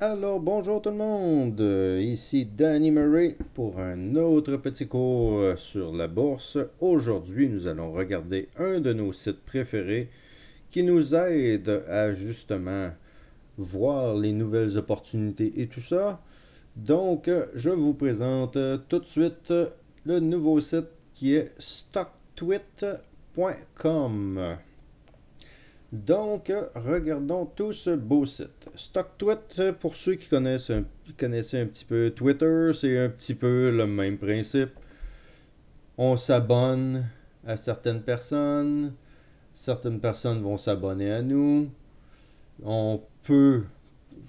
Alors bonjour tout le monde, ici Danny Murray pour un autre petit cours sur la bourse. Aujourd'hui, nous allons regarder un de nos sites préférés qui nous aide à justement voir les nouvelles opportunités et tout ça. Donc, je vous présente tout de suite le nouveau site qui est stocktwit.com. Donc, regardons tout ce beau site. StockTwit, pour ceux qui connaissaient un petit peu Twitter, c'est un petit peu le même principe. On s'abonne à certaines personnes vont s'abonner à nous. On peut,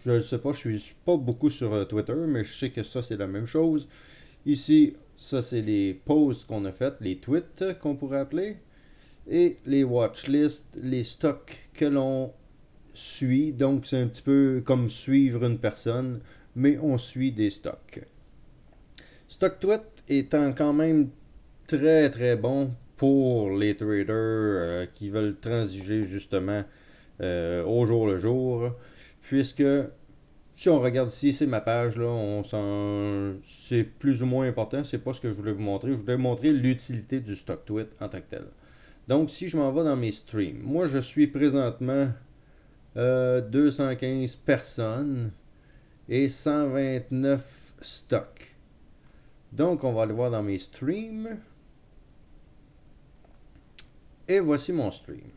je ne sais pas, je suis pas beaucoup sur Twitter, mais je sais que ça c'est la même chose. Ici, ça c'est les posts qu'on a fait, les tweets qu'on pourrait appeler. Et les watchlists, les stocks que l'on suit. Donc, c'est un petit peu comme suivre une personne, mais on suit des stocks. StockTwit étant quand même très très bon pour les traders qui veulent transiger justement au jour le jour, puisque si on regarde ici, c'est ma page, là, c'est plus ou moins important, c'est pas ce que je voulais vous montrer. Je voulais vous montrer l'utilité du StockTwit en tant que tel. Donc, si je m'en vais dans mes streams, moi je suis présentement 215 personnes et 129 stocks. Donc, on va aller voir dans mes streams. Et voici mon stream.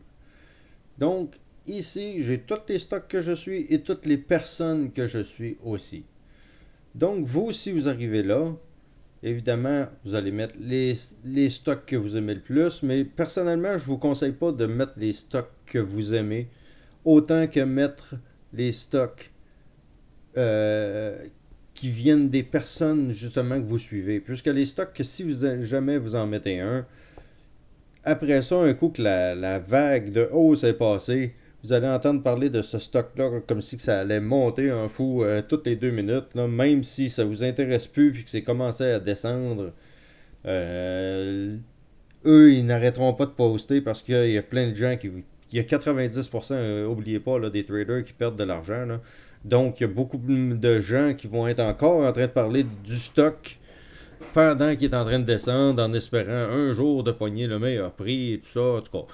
Donc, ici, j'ai tous les stocks que je suis et toutes les personnes que je suis aussi. Donc, vous, si vous arrivez là, évidemment, vous allez mettre les stocks que vous aimez le plus, mais personnellement, je ne vous conseille pas de mettre les stocks que vous aimez autant que mettre les stocks euh, qui viennent des personnes justement que vous suivez. Puisque les stocks, que si vous jamais vous en mettez un, après ça, un coup que la vague de hausse est passée, vous allez entendre parler de ce stock-là comme si ça allait monter en fou toutes les 2 minutes, là, même si ça vous intéresse plus puis que c'est commencé à descendre. Euh, Eux, ils n'arrêteront pas de poster parce qu'il y a plein de gens qui. Il y a 90%, oubliez pas, là, des traders qui perdent de l'argent. Là. Donc, il y a beaucoup de gens qui vont être encore en train de parler du stock pendant qu'il est en train de descendre en espérant un jour de pogner le meilleur prix et tout ça. En tout cas,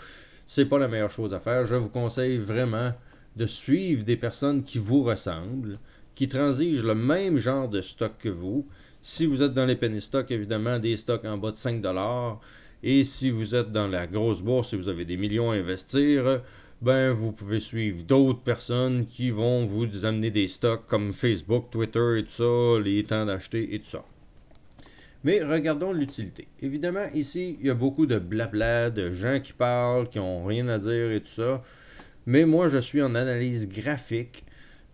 c'est pas la meilleure chose à faire. Je vous conseille vraiment de suivre des personnes qui vous ressemblent, qui transigent le même genre de stock que vous. Si vous êtes dans les penny stocks, évidemment, des stocks en bas de 5$. Et si vous êtes dans la grosse bourse et vous avez des millions à investir, ben vous pouvez suivre d'autres personnes qui vont vous amener des stocks comme Facebook, Twitter et tout ça, les temps d'acheter et tout ça. Mais regardons l'utilité. Évidemment, ici, il y a beaucoup de blabla, de gens qui parlent, qui n'ont rien à dire et tout ça. Mais moi, je suis en analyse graphique,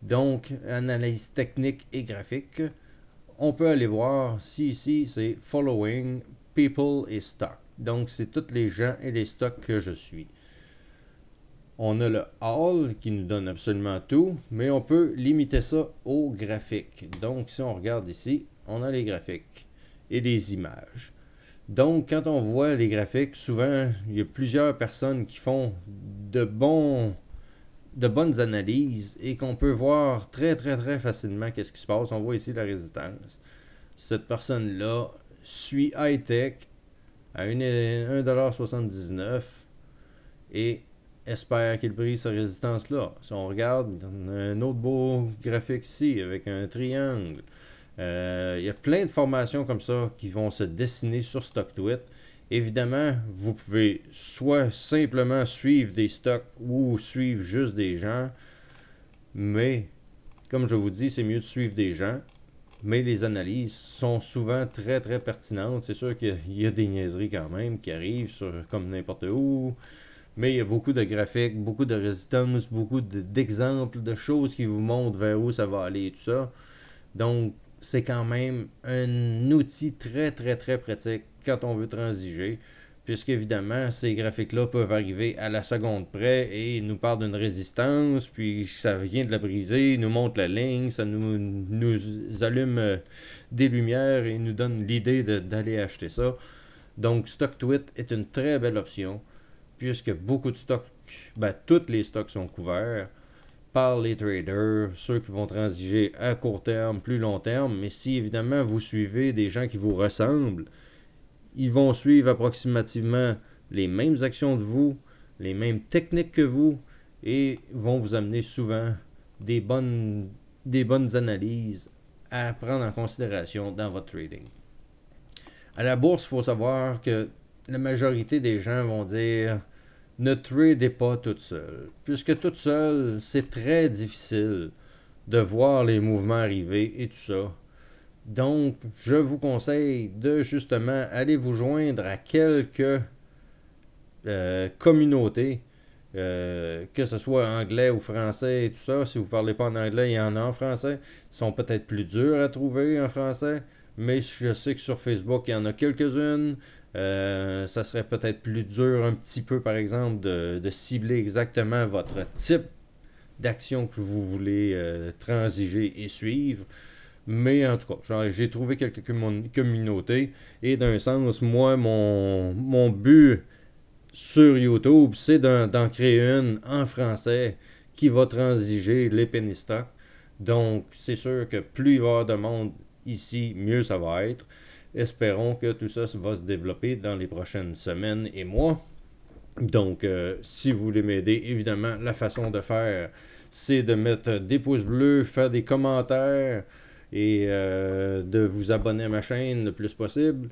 donc analyse technique et graphique. On peut aller voir si ici, c'est Following, People et Stock. Donc, c'est tous les gens et les stocks que je suis. On a le All qui nous donne absolument tout, mais on peut limiter ça au graphique. Donc, si on regarde ici, on a les graphiques et les images. Donc, quand on voit les graphiques, souvent, il y a plusieurs personnes qui font de bonnes analyses et qu'on peut voir très, très, très facilement qu'est-ce qui se passe. On voit ici la résistance. Cette personne-là suit high-tech à 1,79$ et espère qu'il brise sa résistance-là. Si on regarde, on a un autre beau graphique ici avec un triangle. Il y a plein de formations comme ça qui vont se dessiner sur StockTwit. Évidemment, vous pouvez soit simplement suivre des stocks ou suivre juste des gens, mais comme je vous dis, c'est mieux de suivre des gens. Mais les analyses sont souvent très très pertinentes. C'est sûr qu'il y a des niaiseries quand même qui arrivent comme n'importe où. Mais il y a beaucoup de graphiques, beaucoup de résistance, beaucoup d'exemples, de choses qui vous montrent vers où ça va aller et tout ça. Donc, c'est quand même un outil très très très pratique quand on veut transiger, puisque évidemment ces graphiques-là peuvent arriver à la seconde près et nous parlent d'une résistance, puis ça vient de la briser, nous montre la ligne, ça nous allume des lumières et nous donne l'idée d'aller acheter ça. Donc StockTwit est une très belle option, puisque beaucoup de stocks, tous les stocks sont couverts par les traders, ceux qui vont transiger à court terme, plus long terme, mais si évidemment vous suivez des gens qui vous ressemblent, ils vont suivre approximativement les mêmes actions de vous, les mêmes techniques que vous, et vont vous amener souvent des bonnes analyses à prendre en considération dans votre trading. À la bourse, il faut savoir que la majorité des gens vont dire ne tradez pas toute seule, puisque toute seule, c'est très difficile de voir les mouvements arriver et tout ça. Donc, je vous conseille de justement aller vous joindre à quelques communautés, que ce soit anglais ou français et tout ça. Si vous ne parlez pas en anglais, il y en a en français. Ils sont peut-être plus durs à trouver en français, mais je sais que sur Facebook, il y en a quelques-unes. Ça serait peut-être plus dur un petit peu, par exemple, de cibler exactement votre type d'action que vous voulez transiger et suivre. Mais en tout cas, j'ai trouvé quelques communautés. Et d'un sens, moi, mon but sur YouTube, c'est d'en créer une en français qui va transiger les penny stocks. Donc, c'est sûr que plus il va y avoir de monde ici, mieux ça va être. Espérons que tout ça va se développer dans les prochaines semaines et mois. Donc, si vous voulez m'aider, évidemment, la façon de faire, c'est de mettre des pouces bleus, faire des commentaires et de vous abonner à ma chaîne le plus possible.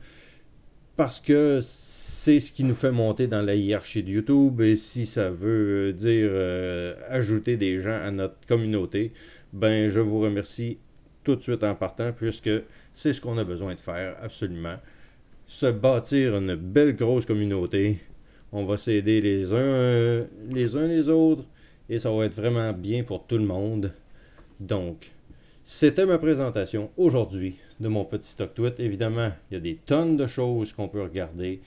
Parce que c'est ce qui nous fait monter dans la hiérarchie de YouTube. Et si ça veut dire ajouter des gens à notre communauté, ben je vous remercie tout de suite en partant, puisque c'est ce qu'on a besoin de faire absolument. Se bâtir une belle grosse communauté. On va s'aider les uns les autres et ça va être vraiment bien pour tout le monde. Donc, c'était ma présentation aujourd'hui de mon petit StockTwit. Évidemment, il y a des tonnes de choses qu'on peut regarder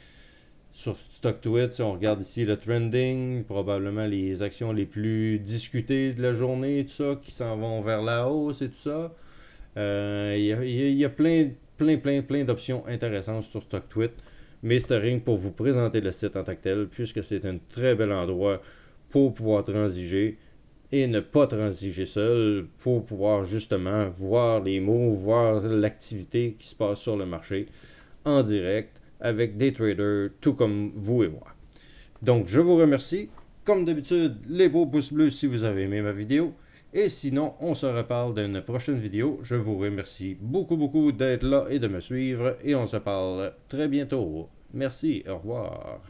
sur StockTwit. Si on regarde ici le trending, probablement les actions les plus discutées de la journée, tout ça, qui s'en vont vers la hausse et tout ça. Il y a plein d'options intéressantes sur StockTwit. Mais c'était rien que pour vous présenter le site en tant que tel, puisque c'est un très bel endroit pour pouvoir transiger et ne pas transiger seul, pour pouvoir justement voir les mots, voir l'activité qui se passe sur le marché en direct avec des traders tout comme vous et moi. Donc je vous remercie. Comme d'habitude, les beaux pouces bleus si vous avez aimé ma vidéo. Et sinon, on se reparle dans une prochaine vidéo. Je vous remercie beaucoup d'être là et de me suivre. Et on se parle très bientôt. Merci, au revoir.